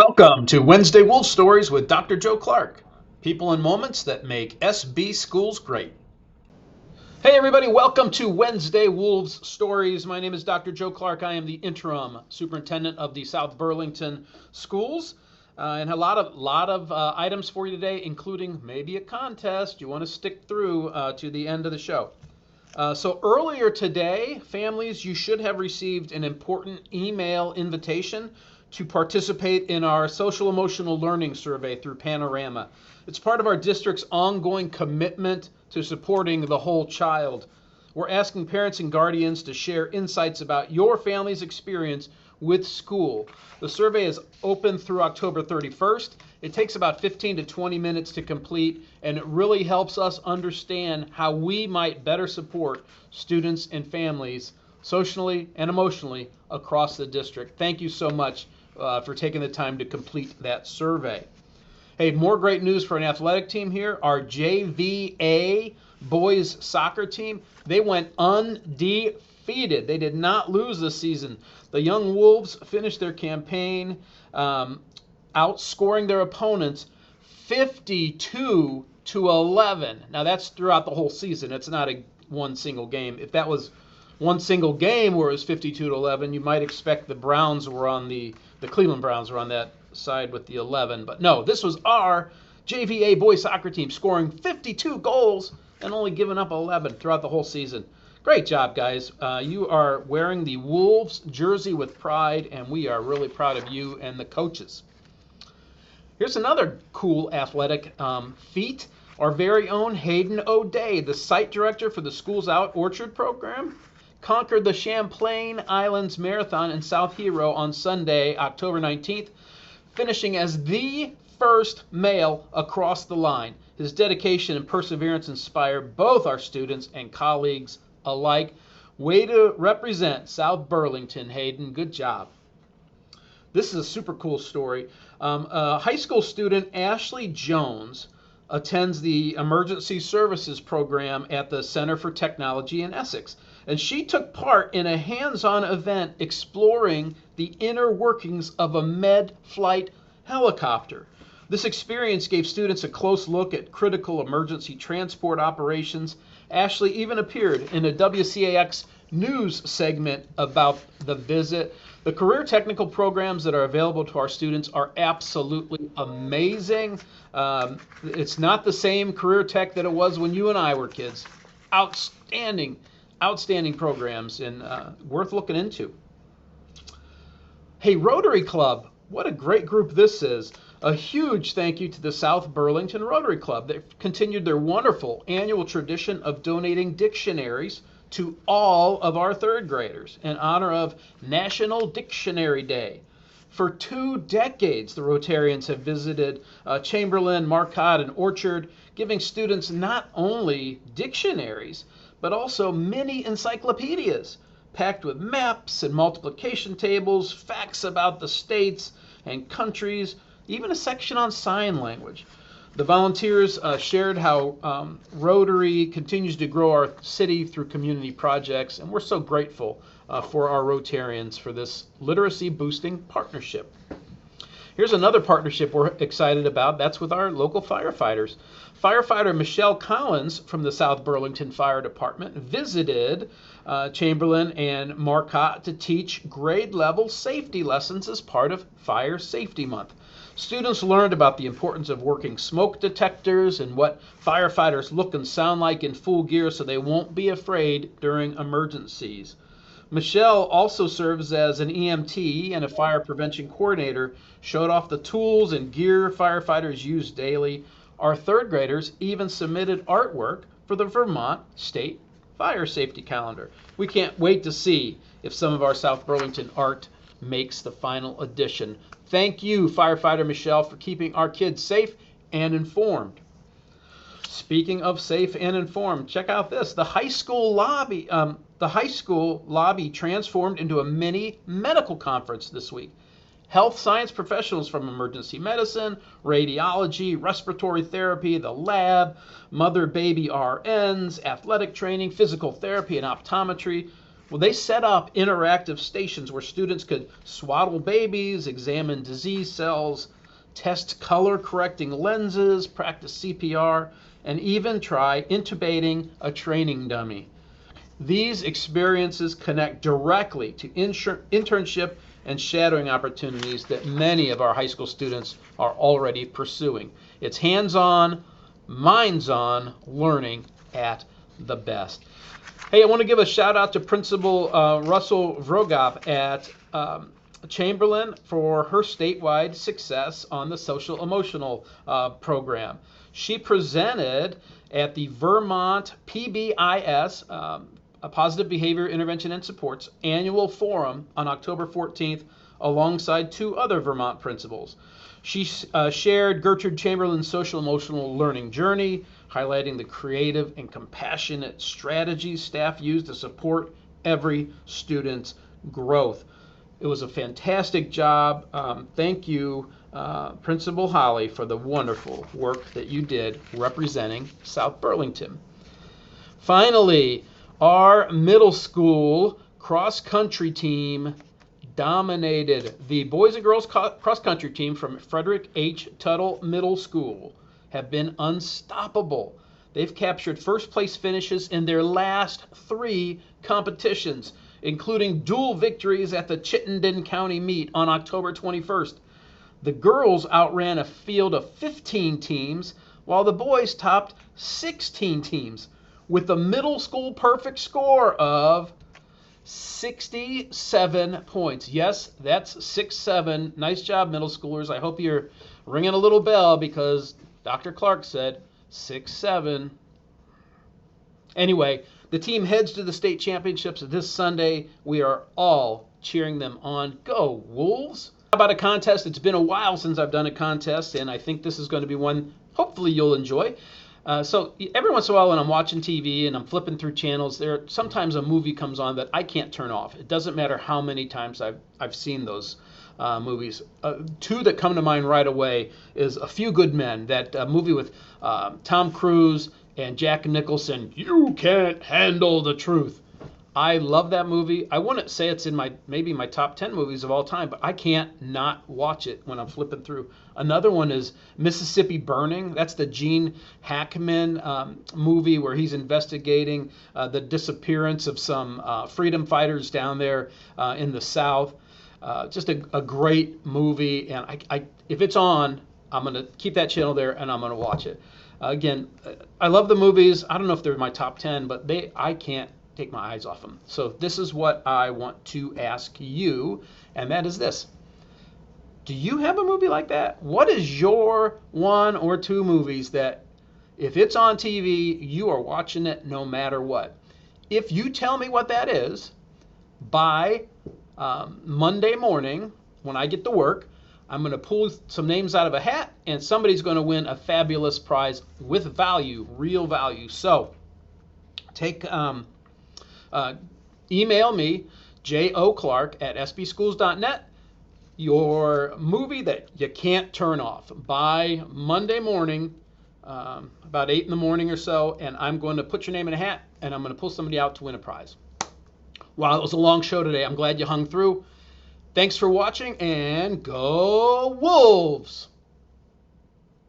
Welcome to Wednesday Wolf Stories with Dr. Joe Clark. People and moments that make SB schools great. Hey everybody, welcome to Wednesday Wolves Stories. My name is Dr. Joe Clark. I am the interim superintendent of the South Burlington schools. And a lot of items for you today, including maybe a contest. You want to stick through to the end of the show. So earlier today, families, you should have received an important email invitation to participate in our social emotional learning survey through Panorama. It's part of our district's ongoing commitment to supporting the whole child. We're asking parents and guardians to share insights about your family's experience with school. The survey is open through October 31st. It takes about 15 to 20 minutes to complete, and it really helps us understand how we might better support students and families socially and emotionally across the district. Thank you so much for taking the time to complete that survey. Hey, more great news for an athletic team here. Our JVA boys soccer team, they went undefeated. They did not lose this season. The Young Wolves finished their campaign outscoring their opponents 52-11. Now that's throughout the whole season. It's not one single game. If that was one single game where it was 52-11, you might expect the Browns were on the Cleveland Browns were on that side with the 11. But no, this was our JVA boys soccer team scoring 52 goals and only giving up 11 throughout the whole season. Great job, guys. You are wearing the Wolves jersey with pride, and we are really proud of you and the coaches. Here's another cool athletic feat. Our very own Hayden O'Day, the site director for the Schools Out Orchard program, conquered the Champlain Islands Marathon in South Hero on Sunday, October 19th, finishing as the first male across the line. His dedication and perseverance inspire both our students and colleagues alike. Way to represent South Burlington, Hayden. Good job. This is a super cool story. High school student Ashley Jones attends the Emergency Services program at the Center for Technology in Essex. And she took part in a hands-on event exploring the inner workings of a med-flight helicopter. This experience gave students a close look at critical emergency transport operations. Ashley even appeared in a WCAX news segment about the visit. The career technical programs that are available to our students are absolutely amazing. It's not the same career tech that it was when you and I were kids. Outstanding programs and worth looking into. Hey, Rotary Club, what a great group this is. A huge thank you to the South Burlington Rotary Club. They've continued their wonderful annual tradition of donating dictionaries to all of our third graders in honor of National Dictionary Day. For 2 decades, the Rotarians have visited Chamberlain, Marcotte, and Orchard, giving students not only dictionaries, but also mini encyclopedias packed with maps and multiplication tables, facts about the states and countries, even a section on sign language. The volunteers shared how Rotary continues to grow our city through community projects, and we're so grateful for our Rotarians for this literacy boosting partnership. Here's another partnership we're excited about. That's with our local firefighters. Firefighter Michelle Collins from the South Burlington Fire Department visited Chamberlain and Marcotte to teach grade level safety lessons as part of Fire Safety Month. Students learned about the importance of working smoke detectors and what firefighters look and sound like in full gear so they won't be afraid during emergencies. Michelle also serves as an EMT and a fire prevention coordinator, showed off the tools and gear firefighters use daily. Our third graders even submitted artwork for the Vermont State Fire Safety Calendar. We can't wait to see if some of our South Burlington art makes the final edition. Thank you, Firefighter Michelle, for keeping our kids safe and informed. Speaking of safe and informed, check out this. The high school lobby transformed into a mini medical conference this week. Health science professionals from emergency medicine, radiology, respiratory therapy, the lab, mother-baby RNs, athletic training, physical therapy, and optometry Well, they set up interactive stations where students could swaddle babies, examine disease cells, test color correcting lenses, practice CPR, and even try intubating a training dummy. These experiences connect directly to internship and shadowing opportunities that many of our high school students are already pursuing. It's hands-on, minds-on learning at the best. Hey, I want to give a shout out to Principal Russell Vrogop at Chamberlain for her statewide success on the social emotional program. She presented at the Vermont PBIS, Positive Behavior Intervention and Supports annual forum on October 14th alongside 2 other Vermont principals. She shared Gertrude Chamberlain's social emotional learning journey, highlighting the creative and compassionate strategies staff use to support every student's growth. It was a fantastic job. Thank you, Principal Holly, for the wonderful work that you did representing South Burlington. Finally, our middle school cross-country team dominated. The boys and girls cross-country team from Frederick H. Tuttle Middle School have been unstoppable. They've captured first place finishes in their last 3 competitions, including dual victories at the Chittenden County meet on October 21st. The girls outran a field of 15 teams, while the boys topped 16 teams with a middle school perfect score of 67 points. Yes, that's 6-7. Nice job, middle schoolers. I hope you're ringing a little bell because Dr. Clark said 6-7. Anyway, the team heads to the state championships this Sunday. We are all cheering them on. Go Wolves! How about a contest? It's been a while since I've done a contest, and I think this is going to be one hopefully you'll enjoy. So every once in a while when I'm watching TV and I'm flipping through channels, sometimes a movie comes on that I can't turn off. It doesn't matter how many times I've seen those movies. 2 that come to mind right away is A Few Good Men, that movie with Tom Cruise and Jack Nicholson. You can't handle the truth. I love that movie. I wouldn't say it's in maybe my top 10 movies of all time, but I can't not watch it when I'm flipping through. Another one is Mississippi Burning. That's the Gene Hackman movie where he's investigating the disappearance of some freedom fighters down there in the South. Just a great movie, and if it's on, I'm going to keep that channel there and I'm going to watch it. Again, I love the movies. I don't know if they're my top 10, but I can't take my eyes off them. So this is what I want to ask you, and that is this. Do you have a movie like that? What is your 1 or 2 movies that if it's on TV, you are watching it no matter what? If you tell me what that is by Monday morning when I get to work, I'm going to pull some names out of a hat, and somebody's going to win a fabulous prize with value, real value. So email me, joclark@sbschools.net, your movie that you can't turn off by Monday morning, about 8 in the morning or so, and I'm going to put your name in a hat, and I'm going to pull somebody out to win a prize. Wow, it was a long show today. I'm glad you hung through. Thanks for watching, and go Wolves!